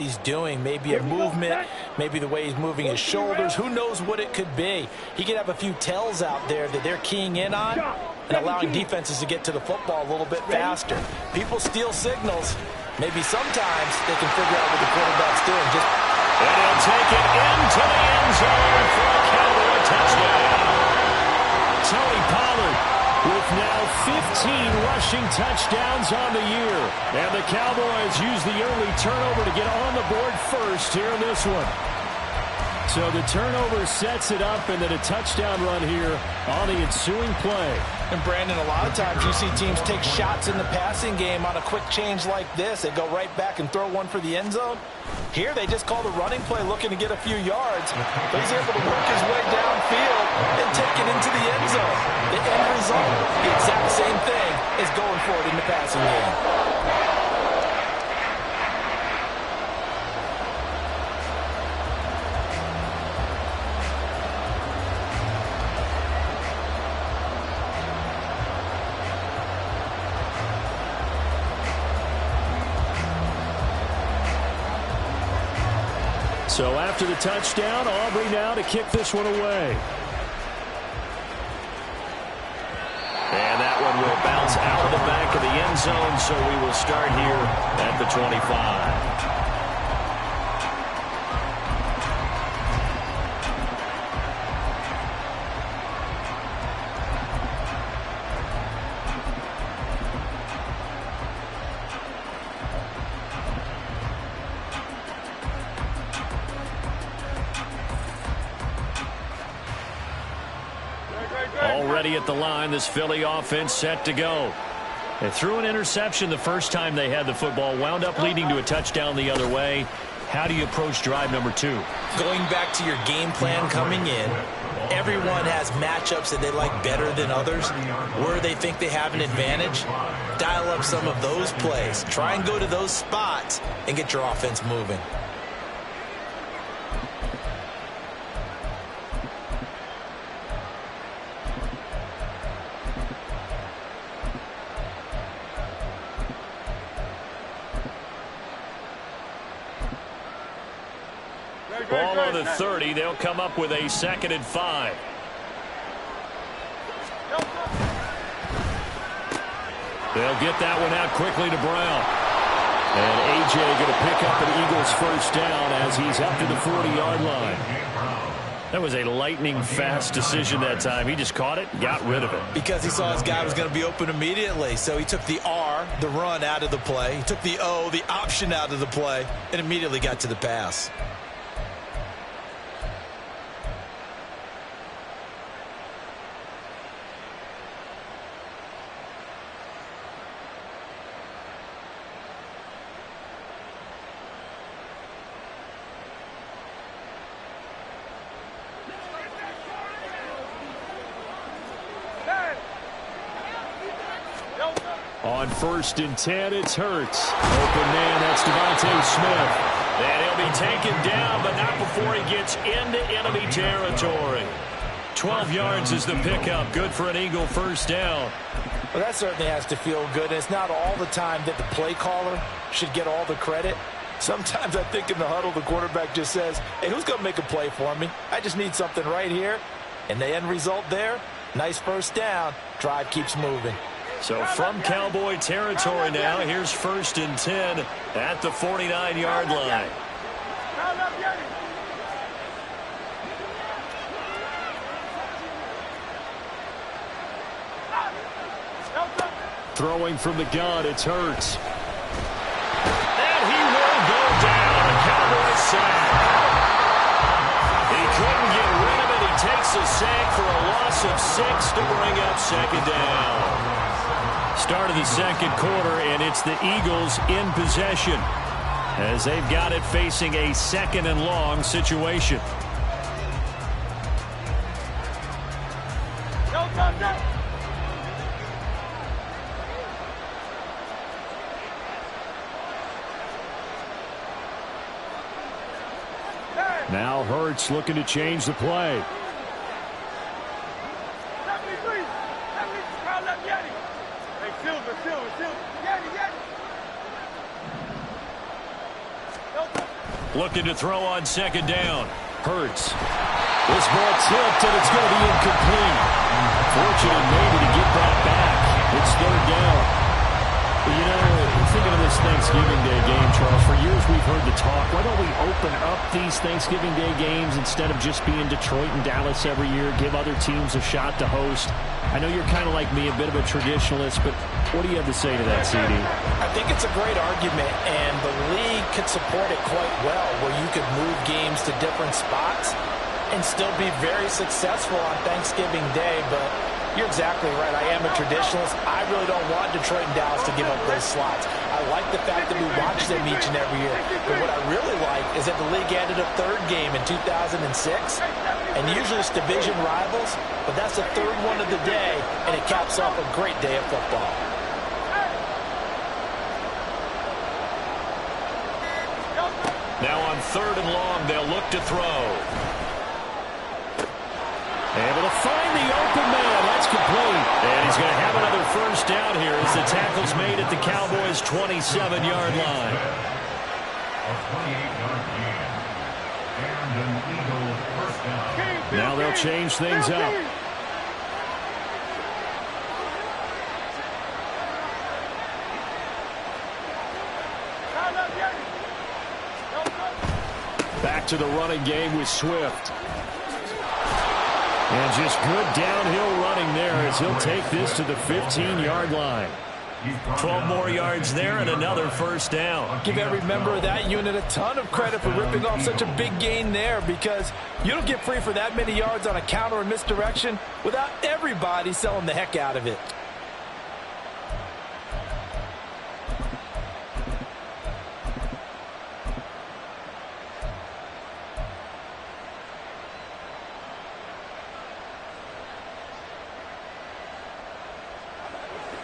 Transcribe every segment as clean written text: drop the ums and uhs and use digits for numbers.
he's doing. Maybe a movement, maybe the way he's moving his shoulders. Who knows what it could be? He could have a few tells out there that they're keying in on and allowing defenses to get to the football a little bit faster. People steal signals. Maybe sometimes they can figure out what the quarterback's doing. And he'll take it into the end zone for a Cowboy touchdown. Tony Pollard with now 15 rushing touchdowns on the year. And the Cowboys use the early turnover to get on the board first here in this one. So the turnover sets it up, and then a touchdown run here on the ensuing play. And Brandon, a lot of times you see teams take shots in the passing game on a quick change like this. They go right back and throw one for the end zone. Here they just call the running play looking to get a few yards. But he's able to work his way downfield and take it into the end zone. The end result, the exact same thing as going for it in the passing game. So after the touchdown, Aubrey now to kick this one away. And that one will bounce out of the back of the end zone, so we will start here at the 25. Already at the line, this Philly offense set to go. They threw an interception the first time they had the football, wound up leading to a touchdown the other way. How do you approach drive number 2? Going back to your game plan coming in, everyone has matchups that they like better than others. Where they think they have an advantage, dial up some of those plays. Try and go to those spots and get your offense moving. Ball on the 30. They'll come up with a 2nd and 5. They'll get that one out quickly to Brown. And A.J. going to pick up an Eagles first down as he's up to the 40-yard line. That was a lightning-fast decision that time. He just caught it, got rid of it. Because he saw his guy was going to be open immediately. So he took the R, the run, out of the play. He took the O, the option, out of the play, and immediately got to the pass. On 1st and 10, it's Hurts. Open man, that's Devontae Smith. And he'll be taken down, but not before he gets into enemy territory. 12 yards is the pickup. Good for an Eagle first down. Well, that certainly has to feel good. And it's not all the time that the play caller should get all the credit. Sometimes I think in the huddle, the quarterback just says, hey, who's going to make a play for me? I just need something right here. And the end result there, nice first down. Drive keeps moving. So from Cowboy territory now, here's 1st and 10 at the 49-yard line. Throwing from the gun, it's Hurts. And he will go down. A Cowboy sack. He couldn't get rid of it. He takes a sack for a loss of 6 to bring up 2nd down. Start of the 2nd quarter, and it's the Eagles in possession as they've got it facing a 2nd and long situation. Now Hurts looking to change the play. Looking to throw on second down. Hurts. This ball tipped, and it's going to be incomplete. Fortunate maybe to get that back. It's third down. You know, thinking of this Thanksgiving Day game, Charles, for years we've heard the talk, why don't we open up these Thanksgiving Day games instead of just being Detroit and Dallas every year, give other teams a shot to host? I know you're kind of like me, a bit of a traditionalist, but what do you have to say to that, CD? I think it's a great argument, and the league could support it quite well, where you could move games to different spots and still be very successful on Thanksgiving Day, but you're exactly right. I am a traditionalist. I really don't want Detroit and Dallas to give up those slots. I like the fact that we watch them each and every year. But what I really like is that the league added a third game in 2006. And usually it's division rivals, but that's the third one of the day, and it caps off a great day of football. Now on third and long, they'll look to throw. Able to find the open man. That's complete. And he's going to have another first down here as the tackle's made at the Cowboys' 27-yard line. Now they'll change things up. Back to the running game with Swift. And just good downhill running there as he'll take this to the 15-yard line. 12 more yards there and another first down. Give every member of that unit a ton of credit for ripping off such a big gain there, because you don't get free for that many yards on a counter or misdirection without everybody selling the heck out of it.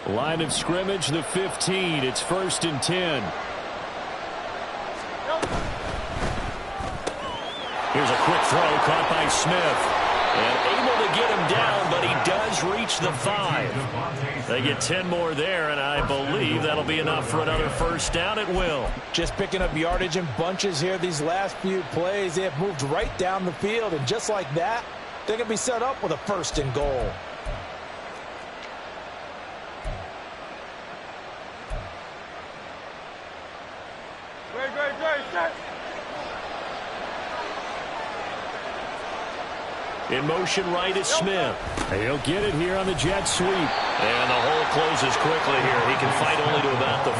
Line of scrimmage, the 15. It's 1st and 10. Here's a quick throw caught by Smith. And able to get him down, but he does reach the 5. They get 10 more there, and I believe that'll be enough for another first down. It will. Just picking up yardage in bunches here these last few plays. They have moved right down the field, and just like that, they're going to be set up with a 1st and goal. In motion right is Smith. He'll get it here on the jet sweep. And the hole closes quickly here. He can fight only to about the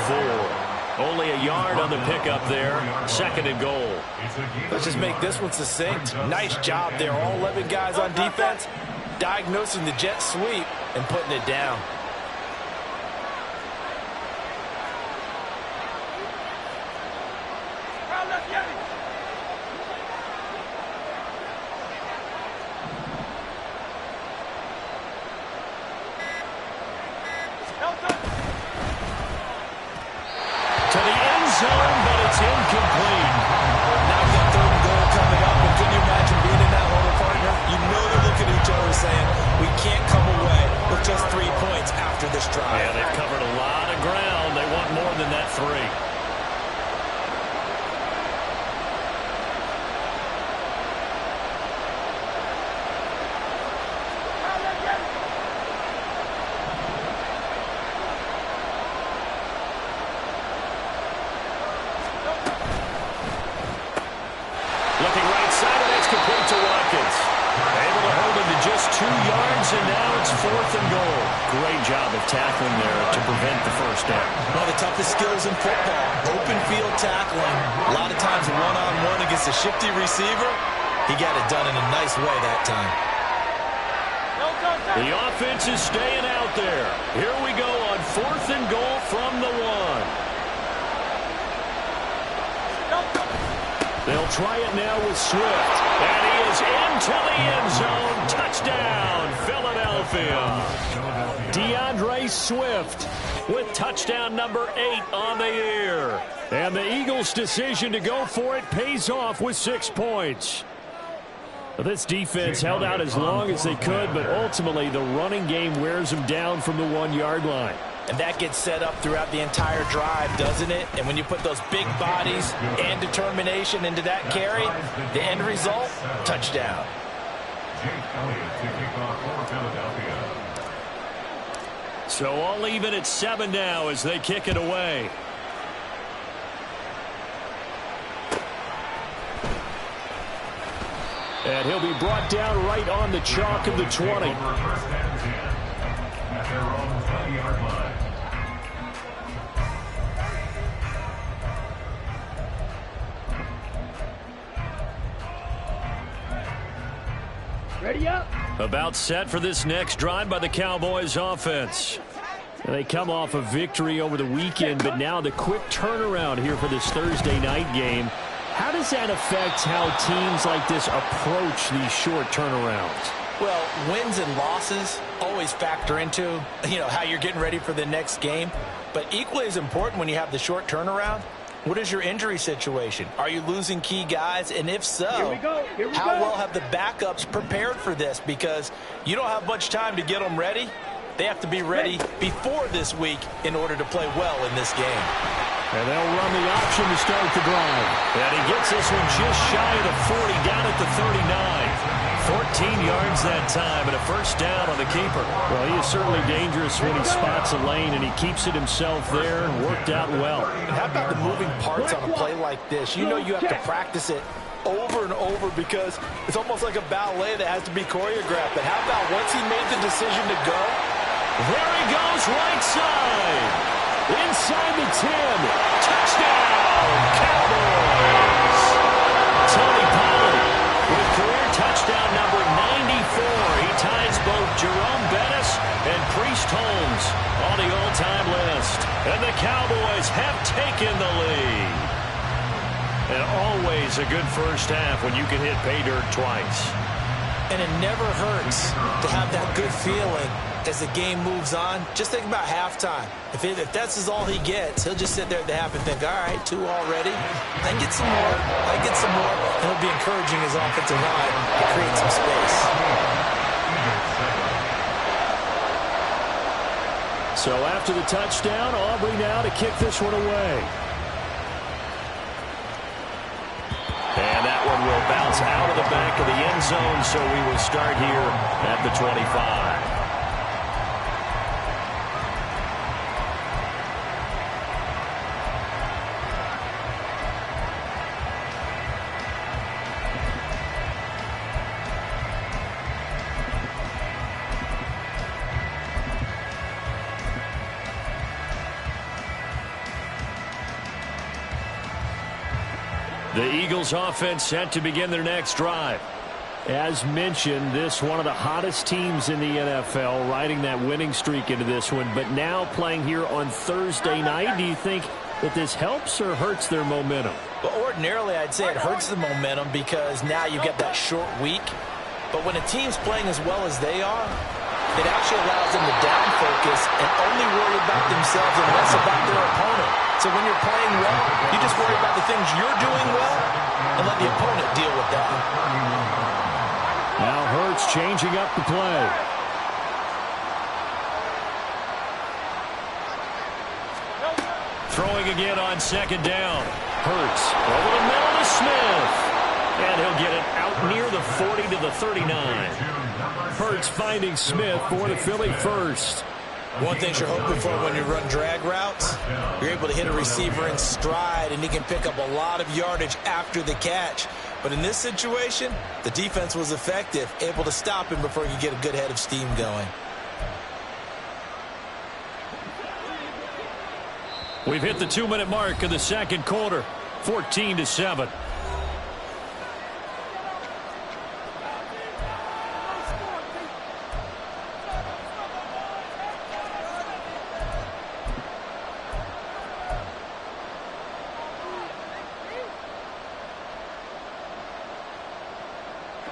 4. Only a yard on the pickup there. 2nd and goal. Let's just make this one succinct. Nice job there. All 11 guys on defense diagnosing the jet sweep and putting it down. Yeah, they've covered a lot of ground. They want more than that 3. Looking right side, and that's complete to Watkins. Able to hold him to just 2 yards, and now it's 4th and goal. Great job of tackling there to prevent the first down. One of the toughest skills in football, open field tackling. A lot of times one-on-one against a shifty receiver. He got it done in a nice way that time. The offense is staying out there. Here we go on 4th and goal from the 1. They'll try it now with Swift. And he is into the end zone. Touchdown, Philadelphia. DeAndre Swift with touchdown number 8 on the year. And the Eagles' decision to go for it pays off with 6 points. This defense held out as long as they could, but ultimately the running game wears them down from the 1-yard line. And that gets set up throughout the entire drive, doesn't it? And when you put those big bodies and determination into that carry, the end result, touchdown. So all even at 7 now as they kick it away. And he'll be brought down right on the chalk of the 20. Ready up. About set for this next drive by the Cowboys offense. They come off a victory over the weekend, but now the quick turnaround here for this Thursday night game. How does that affect how teams like this approach these short turnarounds? Well, wins and losses always factor into, how you're getting ready for the next game. But equally as important when you have the short turnaround, what is your injury situation? Are you losing key guys? And if so, how well have the backups prepared for this? Because you don't have much time to get them ready. They have to be ready before this week in order to play well in this game. And they'll run the option to start the drive. And he gets this one just shy of the 40, down at the 39. 14 yards that time and a first down on the keeper. Well, he is certainly dangerous when he spots a lane, and he keeps it himself there. Worked out well. And how about the moving parts on a play like this? You know you have to practice it over and over because it's almost like a ballet that has to be choreographed. But how about once he made the decision to go? There he goes, right side. Inside the 10. Touchdown, Cowboys. Tony Pollard with career touchdown number 94. He ties both Jerome Bettis and Priest Holmes on the all-time list. And the Cowboys have taken the lead. And always a good first half when you can hit pay dirt twice. And it never hurts to have that good feeling as the game moves on. Just think about halftime. If that's all he gets, he'll just sit there at the half and think, all right, 2 already. I get some more. I get some more. And he'll be encouraging his offensive line to create some space. So after the touchdown, Aubrey now to kick this one away. And that one will bounce out of the back of the end zone, so we will start here at the 25. The Eagles offense set to begin their next drive. As mentioned, this one of the hottest teams in the NFL, riding that winning streak into this one, but now playing here on Thursday night. Do you think that this helps or hurts their momentum? Well, ordinarily, I'd say it hurts the momentum because now you get that short week. But when a team's playing as well as they are, it actually allows them to down focus and only worry about themselves and less about their opponent. So when you're playing well, you just worry about the things you're doing well and let the opponent deal with that. Now Hurts changing up the play. Throwing again on second down. Hurts over the middle to Smith. And he'll get it out near the 40 to the 39. Hurts finding Smith for the Philly first. One thing you're hoping for when you run drag routes, you're able to hit a receiver in stride, and he can pick up a lot of yardage after the catch. But in this situation, the defense was effective, able to stop him before he could get a good head of steam going. We've hit the 2-minute mark of the second quarter, 14-7.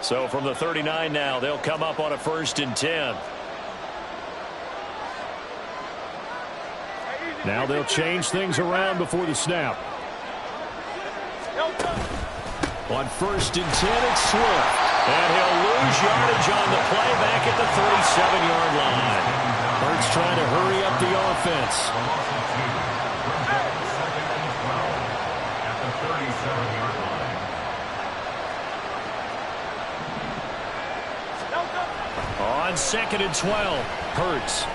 So from the 39 now, they'll come up on a 1st and 10. Now they'll change things around before the snap. On 1st and 10, it's Swift. And he'll lose yardage on the play back at the 37-yard line. Hurts trying to hurry up the offense. On 2nd and 12, Hurts.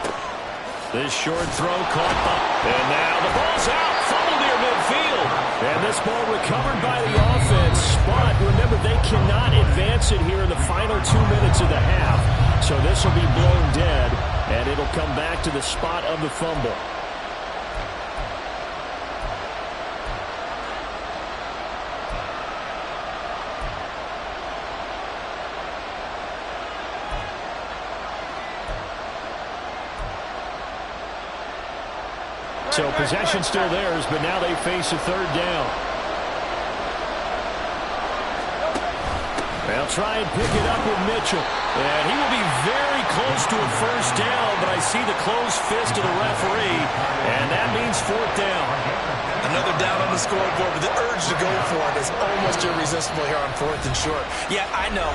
This short throw caught up. And now the ball's out. Fumble near midfield. And this ball recovered by the offense. But remember, they cannot advance it here in the final 2 minutes of the half. So this will be blown dead, and it'll come back to the spot of the fumble. So possession still theirs, but now they face a 3rd down. They'll try and pick it up with Mitchell. And he will be very close to a 1st down, but I see the closed fist of the referee, and that means 4th down. Another down on the scoreboard, but the urge to go for it is almost irresistible here on 4th and short. Yeah, I know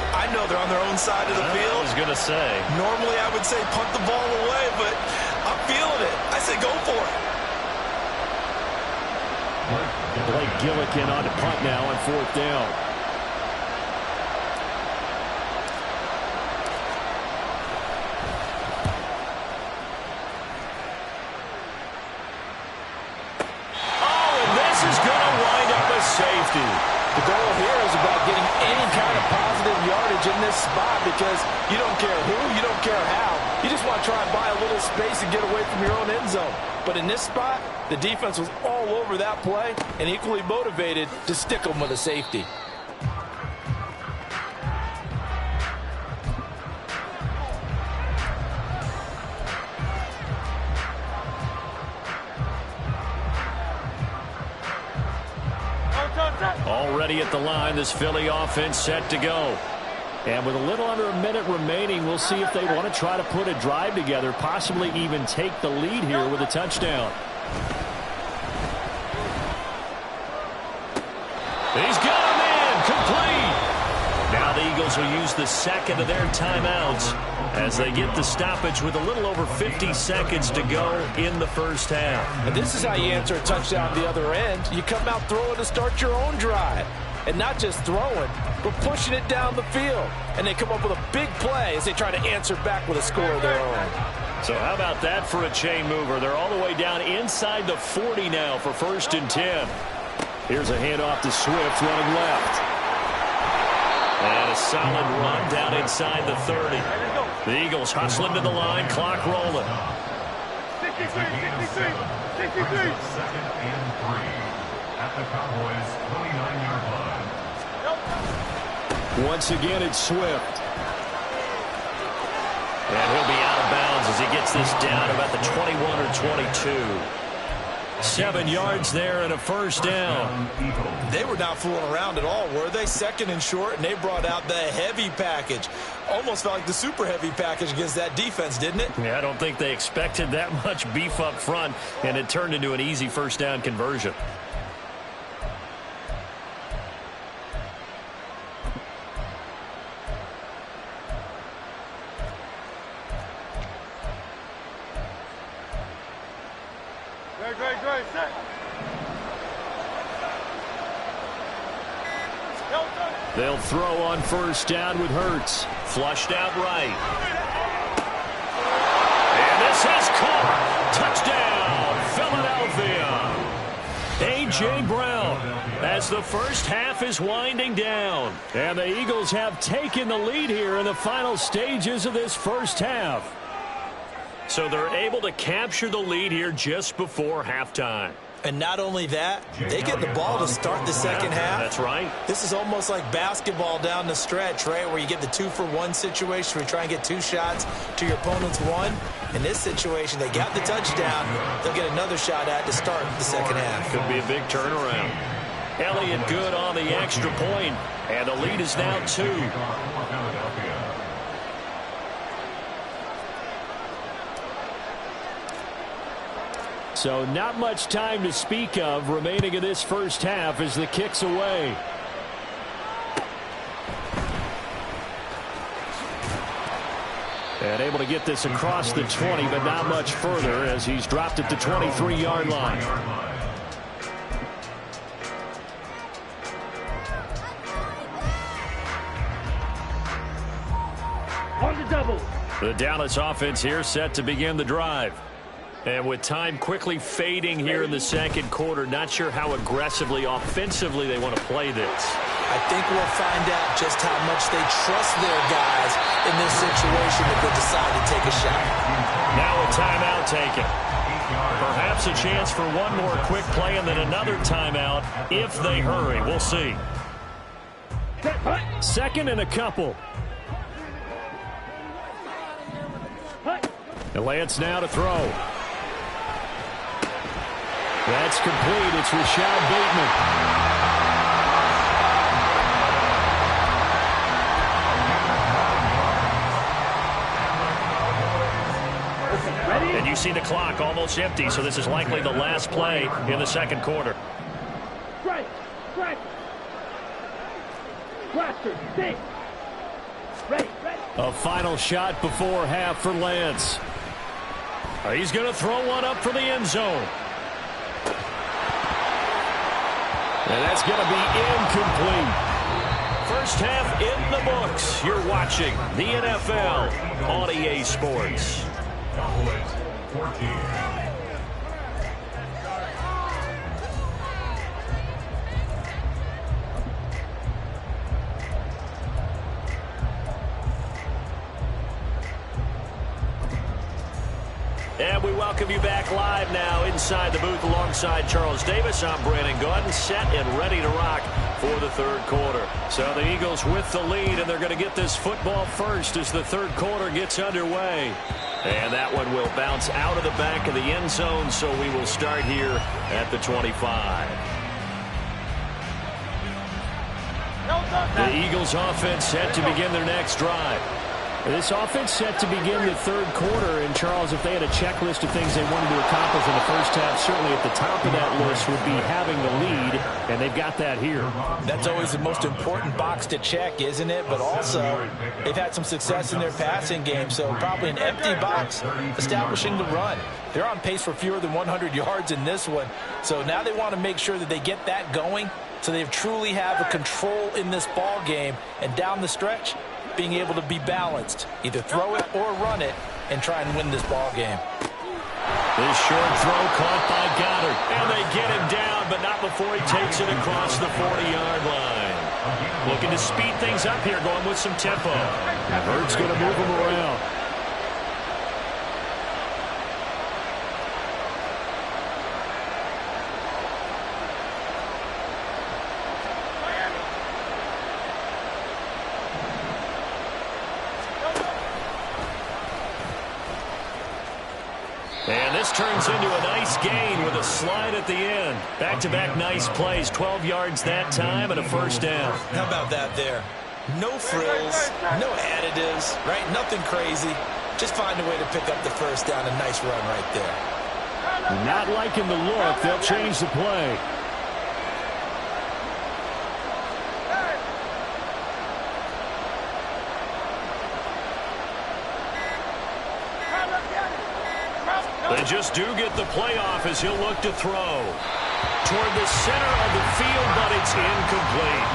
they're on their own side of the field. I was going to say. Normally I would say punt the ball away, but I'm feeling it. I say go for it. Blake Gillikin on to punt now on 4th down. Oh, and this is going to wind up a safety. The goal here is about getting any kind of positive yardage in this spot because you don't care who, you don't care how. You just want to try and buy a little space and get away from your own end zone. But in this spot, the defense was all over that play and equally motivated to stick them with a safety. Already at the line, this Philly offense set to go. And with a little under a minute remaining, we'll see if they want to try to put a drive together, possibly even take the lead here with a touchdown. He's got him in, complete. Now the Eagles will use the 2nd of their timeouts as they get the stoppage with a little over 50 seconds to go in the 1st half. And this is how you answer a touchdown at the other end. You come out throwing to start your own drive. And not just throwing, but pushing it down the field. And they come up with a big play as they try to answer back with a score of their own. So how about that for a chain mover? They're all the way down inside the 40 now for 1st and 10. Here's a handoff to Swift running left. And a solid run down inside the 30. The Eagles hustling to the line, clock rolling. 63. 2nd and 3 at the Cowboys' 29-yard line. Once again, it's Swift. And he'll be out of bounds as he gets this down about the 21 or 22. 7 yards there and a 1st down. They were not fooling around at all, were they? 2nd and short, and they brought out the heavy package. Almost felt like the super heavy package against that defense, didn't it? Yeah, I don't think they expected that much beef up front, and it turned into an easy 1st down conversion. Great, set. They'll throw on 1st down with Hurts. Flushed out right. And this has caught. Touchdown, Philadelphia. A.J. Brown as the 1st half is winding down. And the Eagles have taken the lead here in the final stages of this 1st half. So they're able to capture the lead here just before halftime. And not only that, they get the ball to start the 2nd half. That's right. This is almost like basketball down the stretch, right, where you get the 2-for-1 situation where you try and get 2 shots to your opponent's 1. In this situation, they got the touchdown. They'll get another shot at to start the 2nd half. Could be a big turnaround. Elliott good on the extra point, and the lead is now 2. So not much time to speak of remaining in this 1st half as the kick's away. And able to get this across the 20, but not much further as he's dropped at the 23-yard line. On the double. The Dallas offense here set to begin the drive. And with time quickly fading here in the second quarter, not sure how aggressively, offensively they want to play this. I think we'll find out just how much they trust their guys in this situation if they decide to take a shot. Now a timeout taken. Perhaps a chance for one more quick play and then another timeout if they hurry. We'll see. Second and a couple. And Lance now to throw. That's complete. It's Rashad Bateman. And you see the clock almost empty, so this is likely the last play in the second quarter. Strike. Blaster. Stay. Ready. A final shot before half for Lance. He's going to throw one up for the end zone. And that's going to be incomplete. First half in the books. You're watching the NFL on EA Sports. Cowboys 14. And we welcome you back live now inside the booth alongside Charles Davis. I'm Brandon Gordon, set and ready to rock for the third quarter. So the Eagles with the lead, and they're going to get this football first as the third quarter gets underway. And that one will bounce out of the back of the end zone, so we will start here at the 25. The Eagles offense set to begin their next drive. This offense set to begin the third quarter, and Charles, if they had a checklist of things they wanted to accomplish in the first half, certainly at the top of that list would be having the lead, and they've got that here. That's always the most important box to check, isn't it? But also, they've had some success in their passing game, so probably an empty box establishing the run. They're on pace for fewer than 100 yards in this one, so now they want to make sure that they get that going so they truly have a control in this ball game, and down the stretch, being able to be balanced, either throw it or run it, and try and win this ball game. This short throw caught by Goddard, and they get him down, but not before he takes it across the 40-yard line. Looking to speed things up here, going with some tempo. Hurts going to move him around. And this turns into a nice gain with a slide at the end. Back-to-back nice plays, 12 yards that time and a first down. How about that there? No frills, no additives, right? Nothing crazy. Just find a way to pick up the first down. A nice run right there. Not liking the look. They'll change the play. They just do get the playoff as he'll look to throw. Toward the center of the field, but it's incomplete.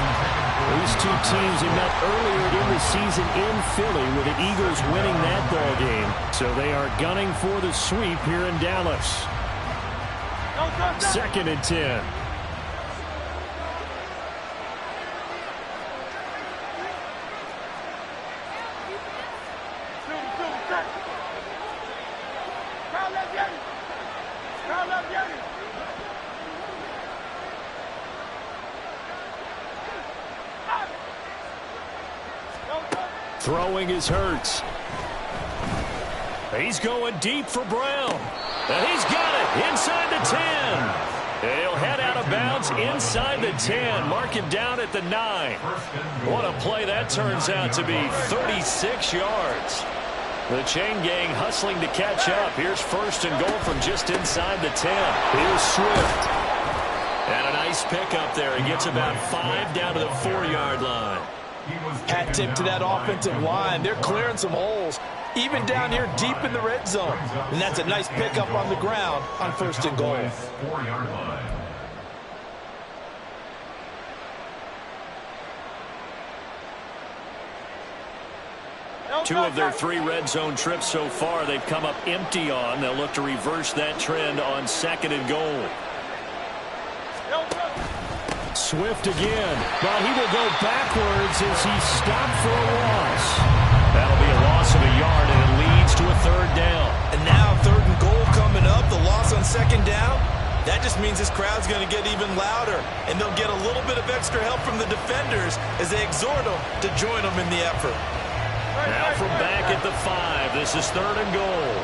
These two teams have met earlier in the season in Philly with the Eagles winning that ball game. So they are gunning for the sweep here in Dallas. Second and 10. Throwing is Hurts. He's going deep for Brown. And he's got it inside the 10. He'll head out of bounds inside the 10. Mark him down at the 9. What a play that turns out to be. 36 yards. The chain gang hustling to catch up. Here's first and goal from just inside the 10. Here's Swift. And a nice pickup there. He gets about 5 down to the 4-yard line. Hat tip to that offensive line. They're clearing some holes. even down here deep in the red zone. And that's a nice pickup on the ground on 1st and goal. 4-yard line. Two of their 3 red zone trips so far they've come up empty on. They'll look to reverse that trend on 2nd and goal. Swift again, but he will go backwards as he's stopped for a loss. That'll be a loss of a yard, and it leads to a 3rd down. And now 3rd and goal coming up, the loss on 2nd down. That just means this crowd's going to get even louder, and they'll get a little bit of extra help from the defenders as they exhort them to join them in the effort. Now from back at the 5, this is 3rd and goal.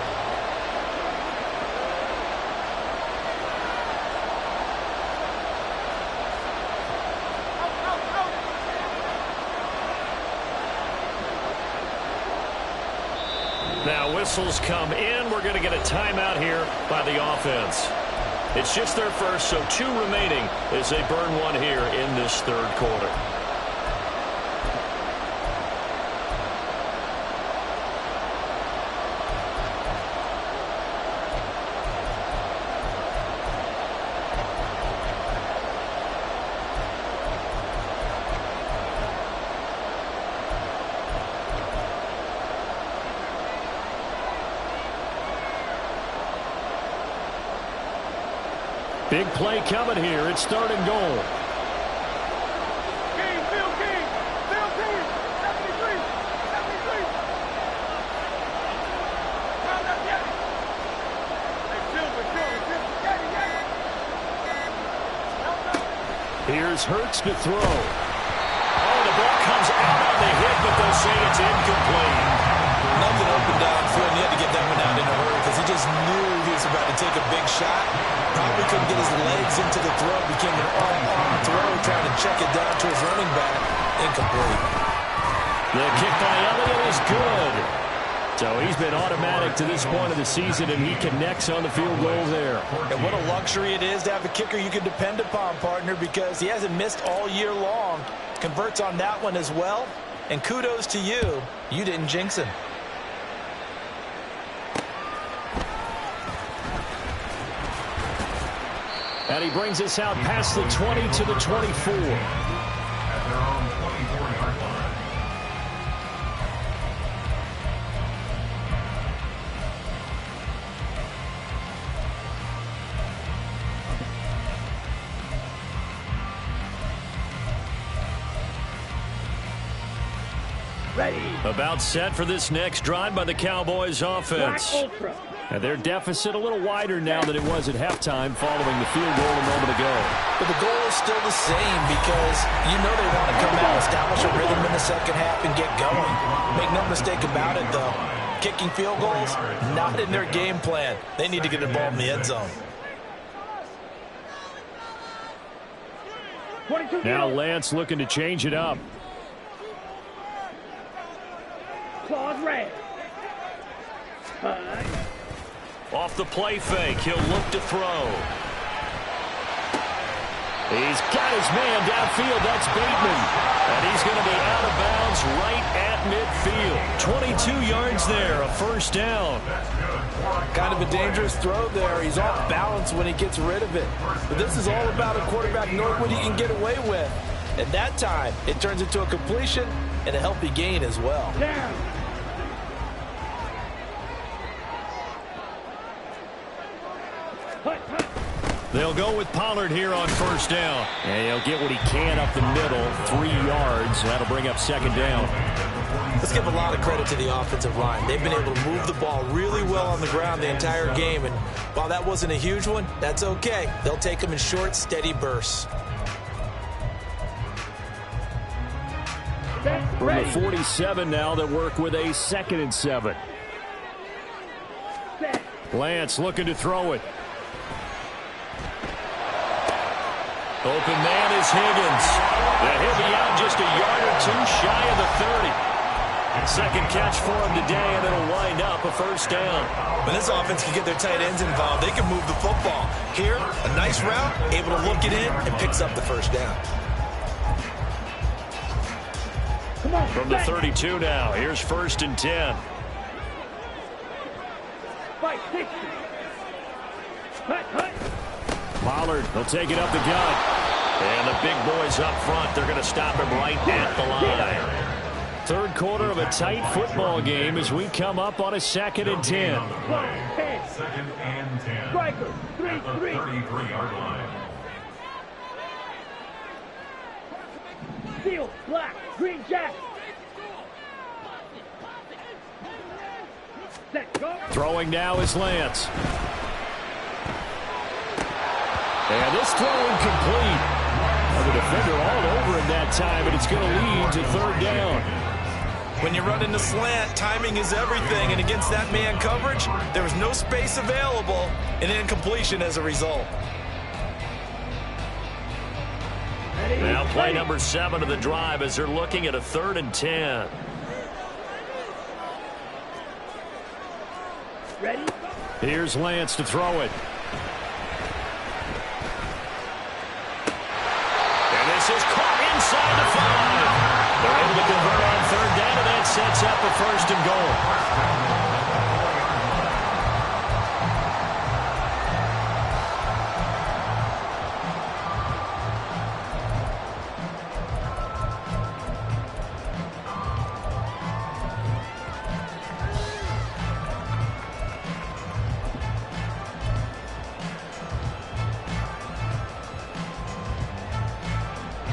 Now whistles come in. We're going to get a timeout here by the offense. It's just their first, so 2 remaining as they burn 1 here in this 3rd quarter. Big play coming here. It's 3rd and goal. King, Phil King, 73, 73. Round up, yeah. Hey, Silver, Here's Hurts to throw. Oh, the ball comes out on the hit, but they'll say it's incomplete. Nothing open downfield, and he had to get that one out in a hurry because he just knew he was about to take a big shot. Probably couldn't get his legs into the throw. Became an arm throw, trying to check it down to his running back. Incomplete. The kick by Elliott is good. So he's been automatic to this point of the season, and he connects on the field goal there. And what a luxury it is to have a kicker you can depend upon, partner, because he hasn't missed all year long. Converts on that one as well. And kudos to you. You didn't jinx him. And he brings us out past the 20 to the 24. At their own 24-yard line. Ready. About set for this next drive by the Cowboys offense. Ultra. And their deficit a little wider now than it was at halftime following the field goal a moment ago. But the goal is still the same because you know they want to come out, establish a rhythm in the second half, and get going. Make no mistake about it, though. Kicking field goals, not in their game plan. They need to get involved in the end zone. Now Lance looking to change it up. Claws red. Off the play fake, he'll look to throw. He's got his man downfield. That's Bateman. And he's going to be out of bounds right at midfield. 22 yards there, a 1st down. Kind of a dangerous throw there. He's off balance when he gets rid of it. But this is all about a quarterback knowing what he can get away with. At that time, it turns into a completion and a healthy gain as well. Down. They'll go with Pollard here on 1st down. And he'll get what he can up the middle, 3 yards. That'll bring up 2nd down. Let's give a lot of credit to the offensive line. They've been able to move the ball really well on the ground the entire game. And while that wasn't a huge one, that's okay. They'll take them in short, steady bursts. From the 47 now, they'll work with a 2nd and 7. Lance looking to throw it. Open man is Higgins. He'll be out just a yard or 2 shy of the 30. Second catch for him today, and it'll wind up a 1st down. When this offense can get their tight ends involved, they can move the football. Here, a nice route, able to look it in, and picks up the 1st down. Come on. From the 32 now, here's 1st and 10. Pollard will take it up the gut. And the big boys up front, they're going to stop him right at the line. Third quarter of a tight football game as we come up on a 2nd and 10. Second and 10. Striker, At the 33-yard line. Steel, black, green jacket. Set, go. Throwing now is Lance. And this throw incomplete. The defender all over him that time, and it's going to lead to 3rd down. When you run into slant, timing is everything, and against that man coverage, there was no space available, and incompletion as a result. Now play number 7 of the drive as they're looking at a 3rd and 10. Ready? Here's Lance to throw it. And this is caught inside the 5. They're able to convert on 3rd down, and that sets up a 1st and goal.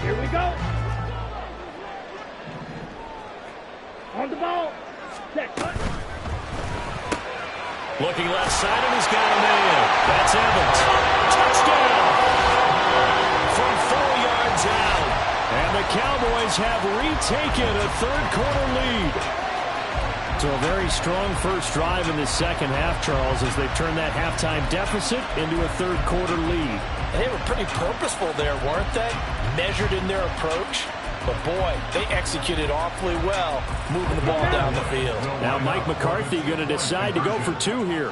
Here we go. On the ball. Set, cut. Looking left side, and he's got a man. That's Evans. Touchdown! From 4 yards out. And the Cowboys have retaken a 3rd quarter lead. So a very strong first drive in the 2nd half, Charles, as they turn that halftime deficit into a 3rd quarter lead. They were pretty purposeful there, weren't they? Measured in their approach. But, boy, they executed awfully well, moving the ball down the field. Now Mike McCarthy going to decide to go for 2 here.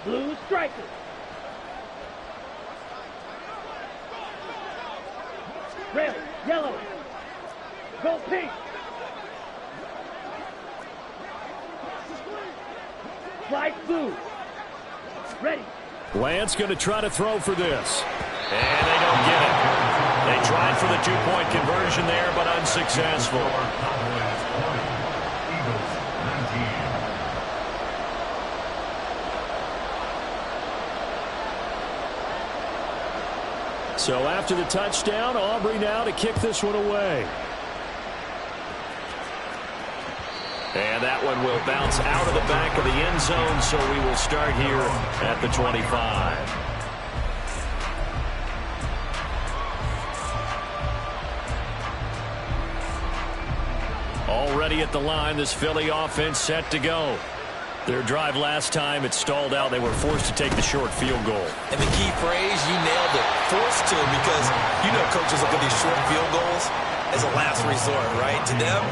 Blue striker. Red, yellow. Go pink. Flight blue. Ready. Lance going to try to throw for this. And they don't get it. They tried for the 2-point conversion there, but unsuccessful. So after the touchdown, Aubrey now to kick this one away. And that one will bounce out of the back of the end zone, so we will start here at the 25. Already at the line, this Philly offense set to go. Their drive last time, it stalled out. They were forced to take the short field goal. And the key phrase, you nailed it, forced to, because you know coaches look at these short field goals as a last resort, right? To them,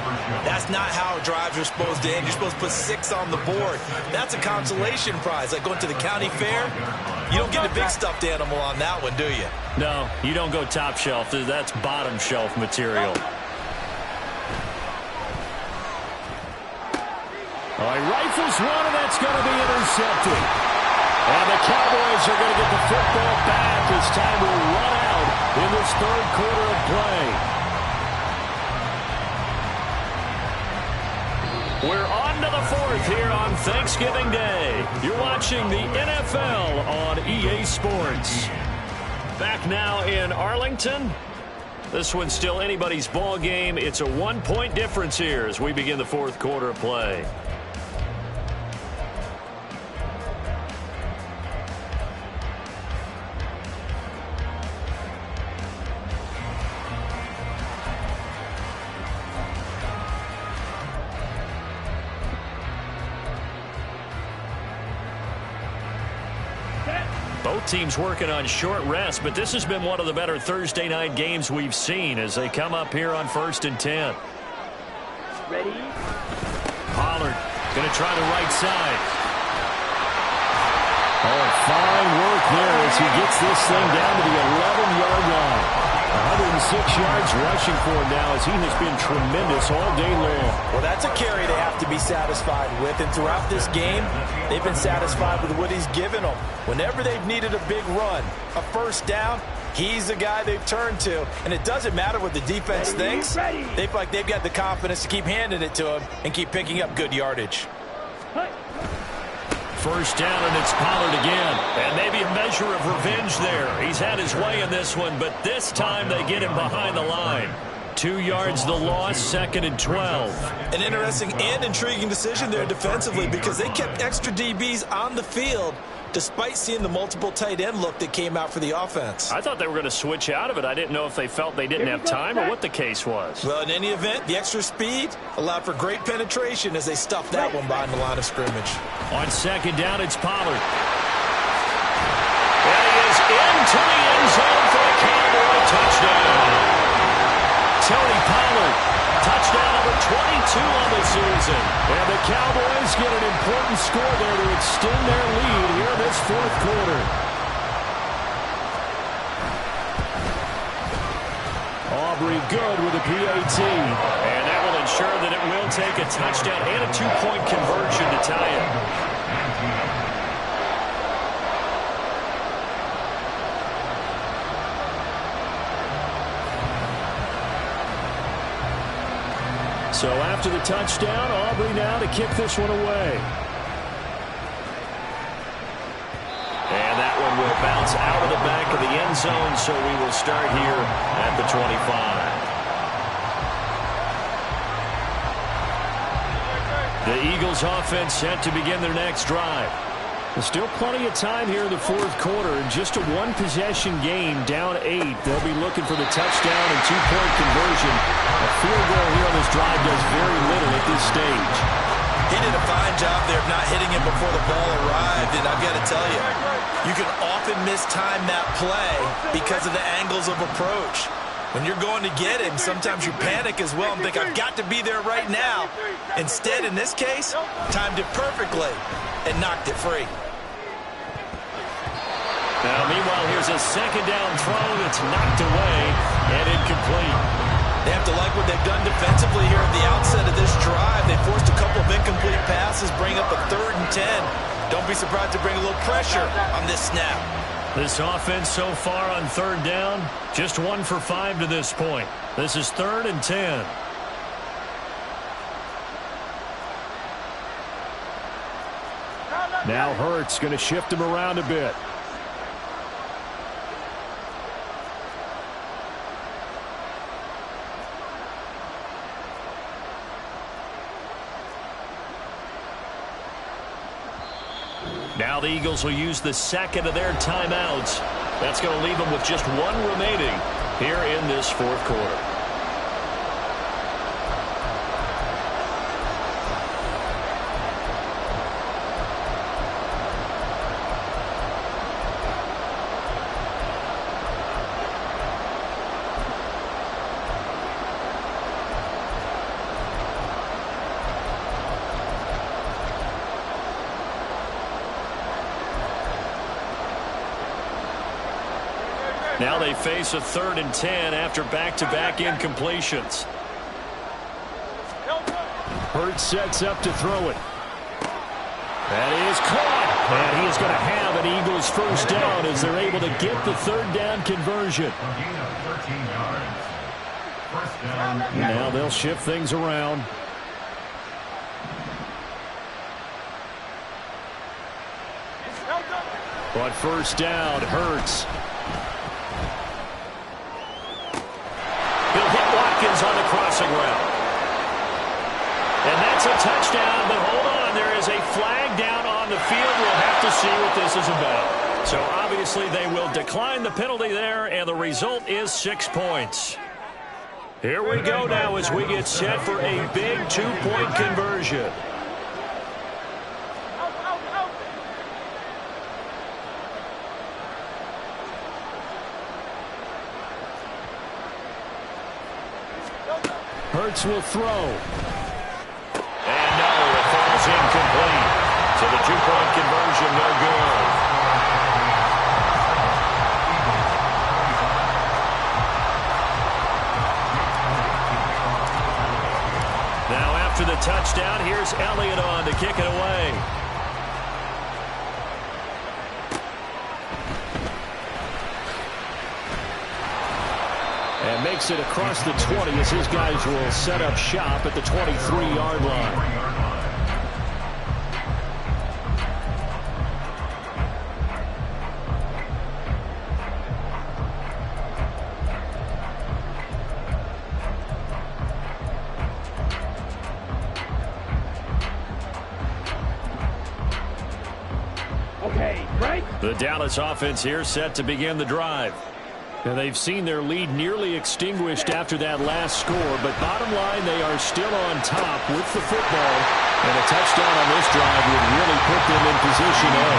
that's not how drives are supposed to end. You're supposed to put 6 on the board. That's a consolation prize. Like going to the county fair, you don't get a big stuffed animal on that one, do you? No, you don't go top shelf. That's bottom shelf material. All right, rifles one, and that's going to be intercepted. And the Cowboys are going to get the football back as time will run out in this 3rd quarter of play. We're on to the 4th here on Thanksgiving Day. You're watching the NFL on EA Sports. Back now in Arlington. This one's still anybody's ball game. It's a 1-point difference here as we begin the 4th quarter of play. Both teams working on short rest, but this has been one of the better Thursday night games we've seen as they come up here on 1st and 10. Ready? Pollard going to try the right side. Oh, fine work there as he gets this thing down to the 11-yard line. 106 yards rushing for him now, as he has been tremendous all day long. Well, that's a carry they have to be satisfied with, and throughout this game, they've been satisfied with what he's given them. Whenever they've needed a big run, a first down, he's the guy they've turned to, and it doesn't matter what the defense thinks. They feel like they've got the confidence to keep handing it to him and keep picking up good yardage. First down, and it's Pollard again. And maybe a measure of revenge there. He's had his way in this one, but this time they get him behind the line. 2 yards the loss, 2nd and 12. An interesting and intriguing decision there defensively, because they kept extra DBs on the field despite seeing the multiple tight end look that came out for the offense. I thought they were going to switch out of it. I didn't know if they felt they didn't have time or what the case was. Well, in any event, the extra speed allowed for great penetration as they stuffed that one behind the line of scrimmage. On 2nd down, it's Pollard. And he is into the end zone for a Cowboy touchdown. Tony Pollard, touchdown number 22 on the season. And the Cowboys get an important score there to extend their lead here in this 4th quarter. Aubrey good with a PAT. And that will ensure that it will take a touchdown and a 2-point conversion to tie it. So after the touchdown, Aubrey now to kick this one away. And that one will bounce out of the back of the end zone, so we will start here at the 25. The Eagles offense set to begin their next drive. There's still plenty of time here in the 4th quarter. In just a one-possession game, down 8. They'll be looking for the touchdown and 2-point conversion. A field goal here on this drive does very little at this stage. He did a fine job there of not hitting him before the ball arrived, and I've got to tell you, you can often mistime that play because of the angles of approach. When you're going to get him, sometimes you panic as well and think, I've got to be there right now. Instead, in this case, timed it perfectly and knocked it free. Now, meanwhile, here's a 2nd down throw that's knocked away and incomplete. They have to like what they've done defensively here at the outset of this drive. They forced a couple of incomplete passes, bring up a 3rd and 10. Don't be surprised to bring a little pressure on this snap. This offense so far on 3rd down, just 1 for 5 to this point. This is 3rd and 10. Now Hurts going to shift him around a bit. Now the Eagles will use the 2nd of their timeouts. That's going to leave them with just 1 remaining here in this 4th quarter. Now they face a 3rd and 10 after back-to-back incompletions. Hurts sets up to throw it. That is caught. And he is going to have an Eagles first down as they're able to get the 3rd down conversion. Now they'll shift things around. But first down, Hurts. He'll hit Watkins on the crossing route. And that's a touchdown, but hold on, there is a flag down on the field. We'll have to see what this is about. So obviously they will decline the penalty there, and the result is 6 points. Here we go now as we get set for a big 2-point conversion. Hurts will throw. And no, it falls incomplete. So the 2-point conversion no good. 4 after the touchdown. Here's Elliott on to kick it away. And makes it across the 20 as his guys will set up shop at the 23-yard line. The Dallas offense here set to begin the drive. Now they've seen their lead nearly extinguished after that last score, but bottom line, they are still on top with the football, and a touchdown on this drive would really put them in position A.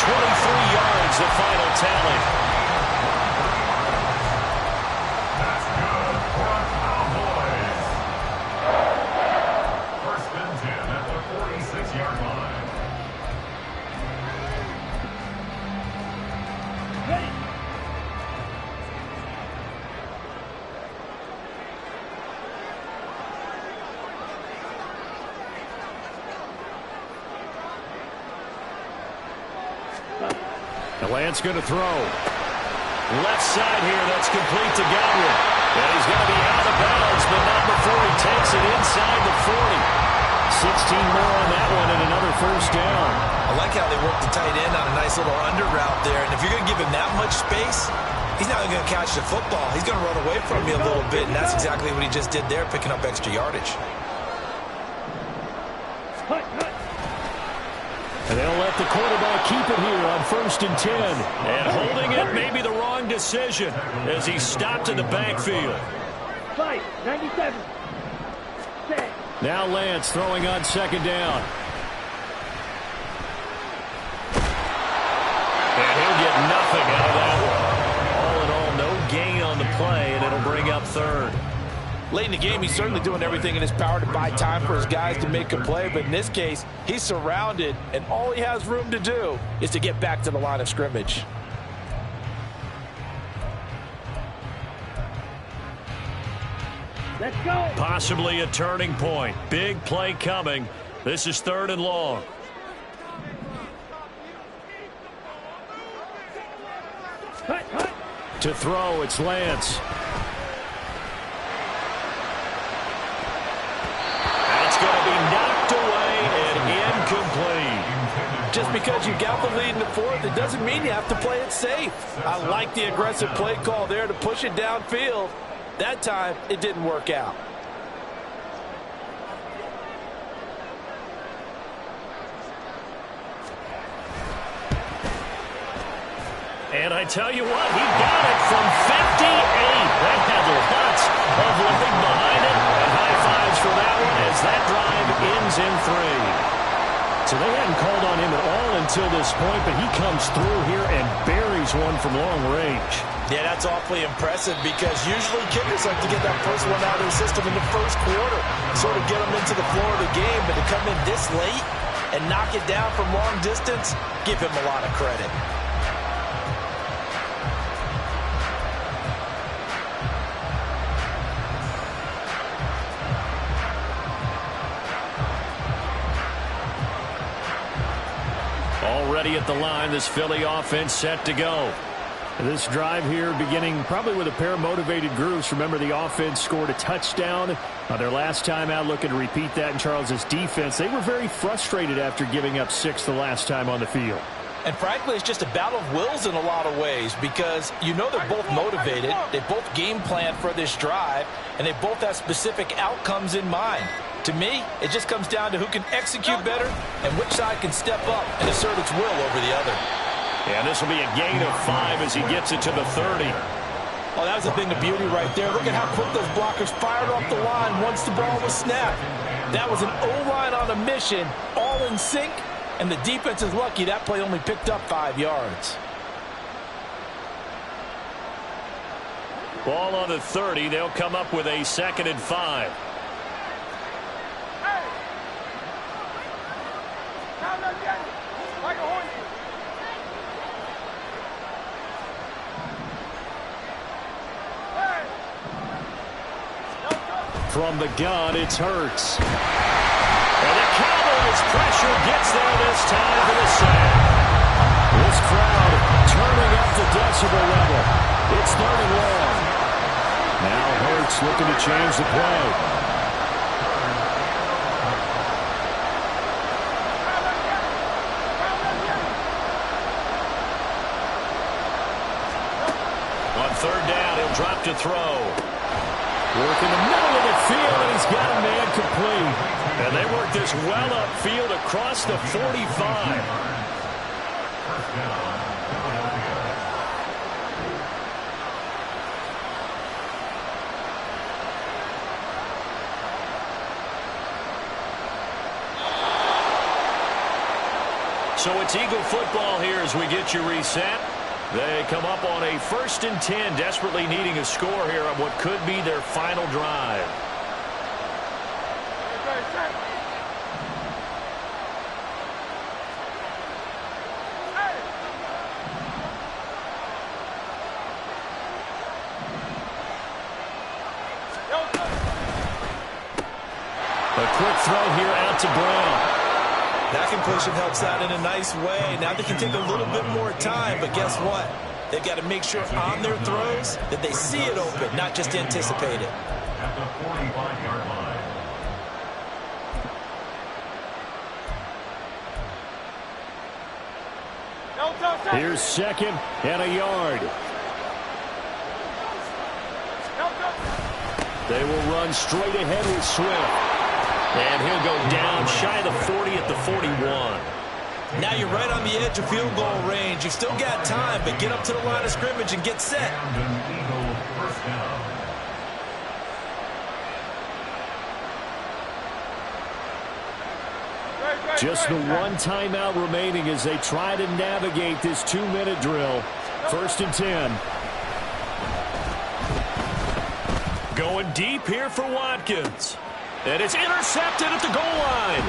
23 yards, the final tally. That's good for a Cowboys. First and 10 at the 46-yard line. Lance going to throw. Left side here, that's complete to Godwin. And he's going to be out of bounds, but not before he takes it inside the 40. 16 more on that one and another first down. I like how they work the tight end on a nice little under route there. And if you're going to give him that much space, he's not going to catch the football. He's going to run away from you a little bit, and that's exactly what he just did there, picking up extra yardage. And they'll let the quarterback keep it here on 1st and 10. And holding it may be the wrong decision as he stopped in the backfield. 97. Now Lance throwing on 2nd down. And he'll get nothing out of that one. All in all, no gain on the play, and it'll bring up 3rd. Late in the game, he's certainly doing everything in his power to buy time for his guys to make a play. But in this case, he's surrounded, and all he has room to do is to get back to the line of scrimmage. Let's go. Possibly a turning point. Big play coming. This is 3rd and long. To throw, it's Lance. That's going to be knocked away and incomplete. Just because you got the lead in the 4th, it doesn't mean you have to play it safe. I like the aggressive play call there to push it downfield. That time, it didn't work out. And I tell you what, he got it from 58. That had lots of leg behind it. And high fives for that one as that drive ends in 3. So they hadn't called on him at all until this point, but he comes through here and buries one from long range. Yeah, that's awfully impressive because usually kickers like to get that first one out of their system in the first quarter, sort of get them into the flow of the game, but to come in this late and knock it down from long distance, give him a lot of credit. Already at the line, this Philly offense set to go. This drive here beginning probably with a pair of motivated groups. Remember, the offense scored a touchdown their last time out, looking to repeat that in Charles's defense. They were very frustrated after giving up 6 the last time on the field. And frankly, it's just a battle of wills in a lot of ways because you know they're both motivated, they both game plan for this drive, and they both have specific outcomes in mind. To me, it just comes down to who can execute better and which side can step up and assert its will over the other. And this will be a gain of 5 as he gets it to the 30. Oh, that was a thing of beauty right there. Look at how quick those blockers fired off the line once the ball was snapped. That was an O-line on a mission, all in sync, and the defense is lucky that play only picked up 5 yards. Ball on the 30. They'll come up with a 2nd and 5. From the gun, it's Hurts. And the Cowboys' pressure gets there this time for the sack. This crowd turning up the decibel level. It's 3rd and long. Now Hurts looking to change the play. On 3rd down, he'll drop to throw. Working the middle of the field, and he's got a man complete. And they work this well upfield across the 45. So it's Eagle football here as we get you reset. They come up on a 1st and 10, desperately needing a score here on what could be their final drive. A quick throw here out to Brown. That completion helps out in a nice way. Now they can take a little bit more time, but guess what? They've got to make sure on their throws that they see it open, not just anticipate it. At the 45-yard line. Here's 2nd and a yard. They will run straight ahead with Swift. And he'll go down shy of the 40 at the 41. Now you're right on the edge of field goal range. You've still got time, but get up to the line of scrimmage and get set. Just the one timeout remaining as they try to navigate this 2-minute drill. 1st and 10. Going deep here for Watkins. And it's intercepted at the goal line.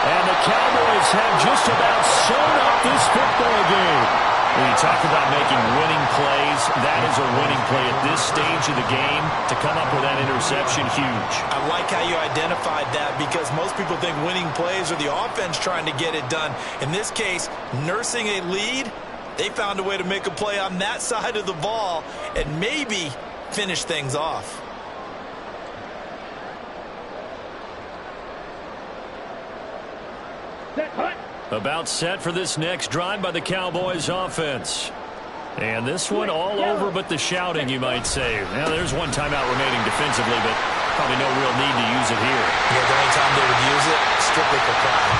And the Cowboys have just about sewn up this football game. When you talk about making winning plays, that is a winning play at this stage of the game. To come up with that interception, huge. I like how you identified that because most people think winning plays are the offense trying to get it done. In this case, nursing a lead, they found a way to make a play on that side of the ball and maybe finish things off. About set for this next drive by the Cowboys offense. And this one all over but the shouting, you might say. Now, there's one timeout remaining defensively, but probably no real need to use it here. Yeah, the only time they would use it, strictly for pride.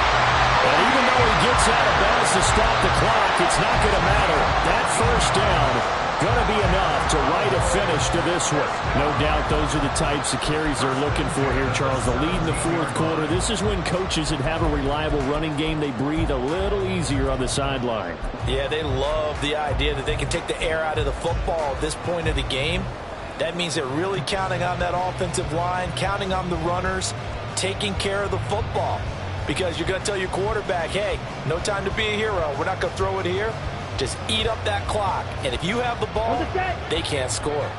And even though he gets out of bounds to stop the clock, it's not going to matter. That 1st down going to be enough to write a finish to this one. No doubt those are the types of carries they're looking for here, Charles. The lead in the 4th quarter. This is when coaches that have a reliable running game, they breathe a little easier on the sideline. Yeah, they love the idea that they can take the air out of the football at this point of the game. That means they're really counting on that offensive line, counting on the runners, taking care of the football. Because you're going to tell your quarterback, hey, no time to be a hero. We're not going to throw it here. Just eat up that clock. And if you have the ball, they can't score.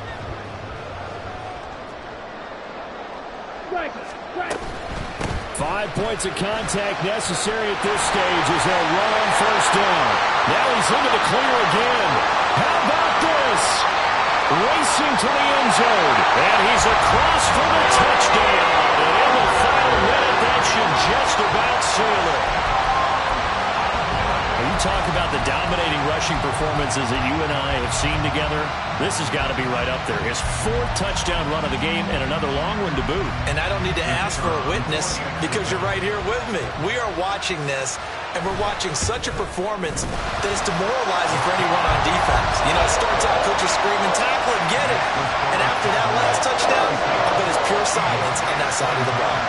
5 points of contact necessary at this stage as they'll run on 1st down. Now he's into the clear again. How about this? Racing to the end zone. And he's across for the touchdown. And in the final minute, that should just about seal it. You talk about the dominating rushing performances that you and I have seen together. This has got to be right up there. His 4th touchdown run of the game and another long one to boot. And I don't need to ask for a witness because you're right here with me. We are watching this, and we're watching such a performance that is demoralizing for anyone on defense. You know, it starts out, coaches screaming, tackle it, get it. And after that last touchdown, I bet it's pure silence on that side of the ball.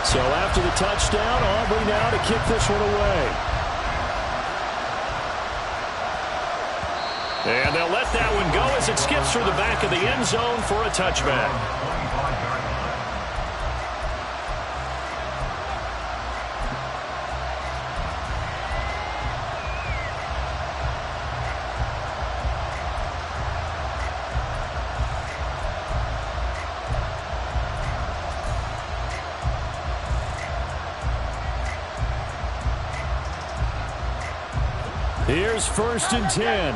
So after the touchdown, Aubrey now to kick this one away. And they'll let that one go as it skips through the back of the end zone for a touchback. Here's 1st and 10.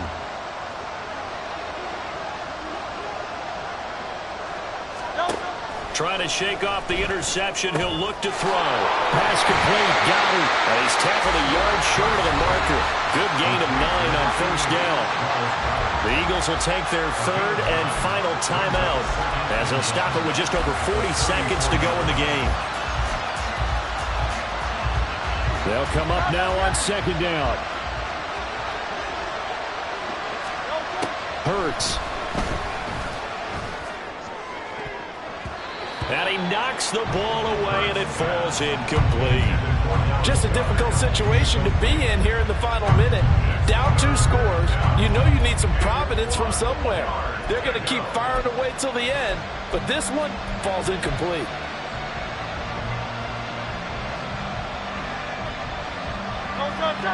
Trying to shake off the interception. He'll look to throw. Pass complete. Got it. And he's tackled a yard short of the marker. Good gain of 9 on 1st down. The Eagles will take their 3rd and final timeout as they'll stop it with just over 40 seconds to go in the game. They'll come up now on 2nd down. Hurts. And he knocks the ball away, and it falls incomplete. Just a difficult situation to be in here in the final minute. Down 2 scores. You know you need some providence from somewhere. They're going to keep firing away till the end, but this one falls incomplete.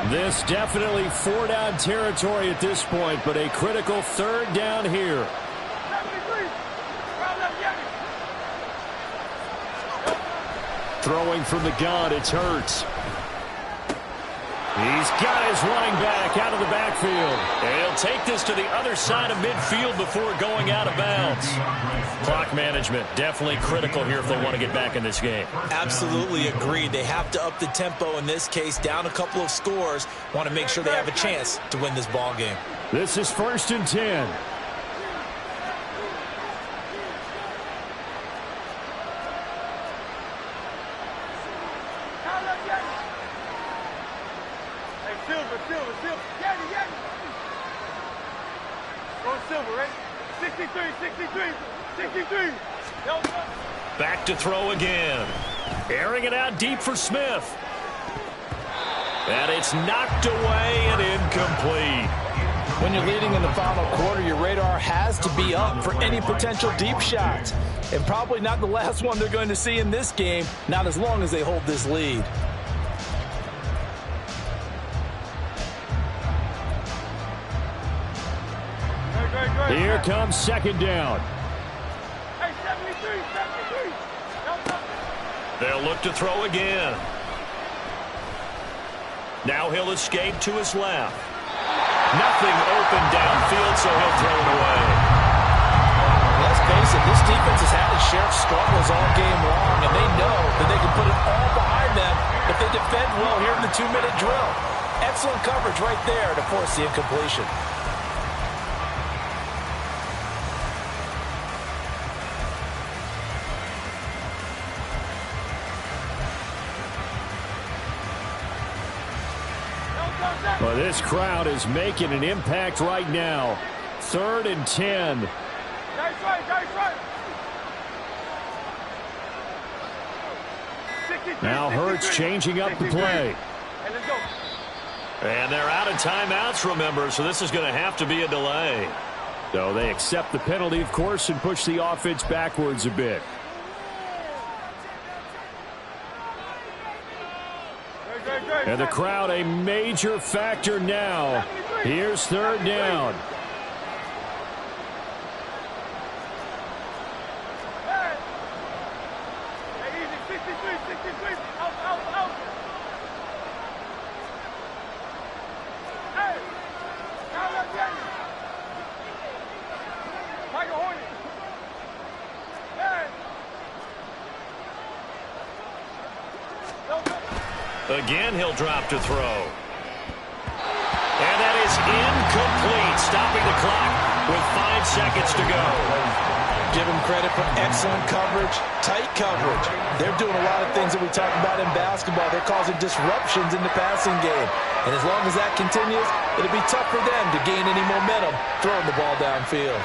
This definitely 4-down territory at this point, but a critical 3rd down here. Throwing from the gun, it's Hurts. He's got his running back out of the backfield. And he'll take this to the other side of midfield before going out of bounds. Clock management, definitely critical here if they want to get back in this game. Absolutely agreed. They have to up the tempo in this case, down a couple of scores. Want to make sure they have a chance to win this ball game. This is 1st and 10. Back to throw again. Airing it out deep for Smith. And it's knocked away and incomplete. When you're leading in the final quarter, your radar has to be up for any potential deep shots. And probably not the last one they're going to see in this game, not as long as they hold this lead. Here comes 2nd down. They'll look to throw again. Now he'll escape to his left. Nothing open downfield, so he'll throw it away. Let's face it, this defense has had its share of struggles all game long, and they know that they can put it all behind them if they defend well here in the 2-minute drill. Excellent coverage right there to force the incompletion. Well, this crowd is making an impact right now. 3rd and 10. Now Hurts changing up the play. And they're out of timeouts, remember, so this is going to have to be a delay. So they accept the penalty, of course, and push the offense backwards a bit. And the crowd a major factor now. Here's 3rd down. Again, he'll drop to throw. And that is incomplete, stopping the clock with 5 seconds to go. Give him credit for excellent coverage, tight coverage. They're doing a lot of things that we talk about in basketball. They're causing disruptions in the passing game. And as long as that continues, it'll be tough for them to gain any momentum throwing the ball downfield.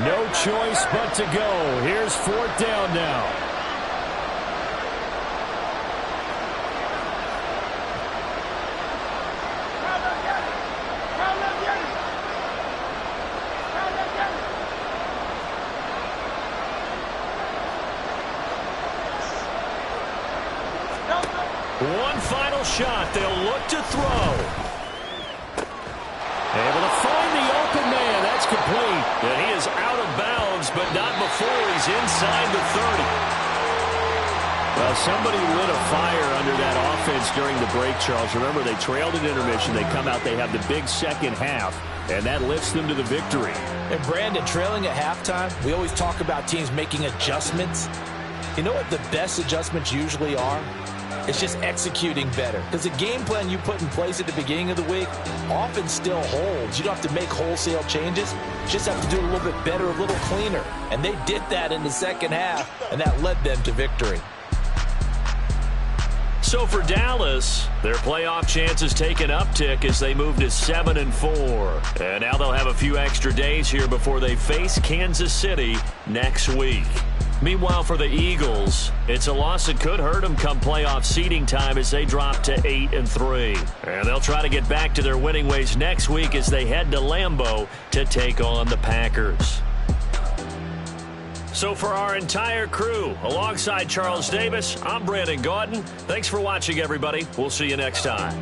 No choice but to go. Here's 4th down now. One final shot. They'll look to throw. Able to find the open man. That's complete. And he is out of bounds, but not before he's inside the 30. Well, somebody lit a fire under that offense during the break, Charles. Remember, they trailed at intermission. They come out, they have the big second half, and that lifts them to the victory. And Brandon, trailing at halftime, we always talk about teams making adjustments. You know what the best adjustments usually are? It's just executing better. Because the game plan you put in place at the beginning of the week often still holds. You don't have to make wholesale changes. You just have to do it a little bit better, a little cleaner. And they did that in the second half, and that led them to victory. So for Dallas, their playoff chances take an uptick as they move to 7-4. And now they'll have a few extra days here before they face Kansas City next week. Meanwhile, for the Eagles, it's a loss that could hurt them come playoff seeding time as they drop to 8-3. And they'll try to get back to their winning ways next week as they head to Lambeau to take on the Packers. So for our entire crew, alongside Charles Davis, I'm Brandon Gaudin. Thanks for watching, everybody. We'll see you next time.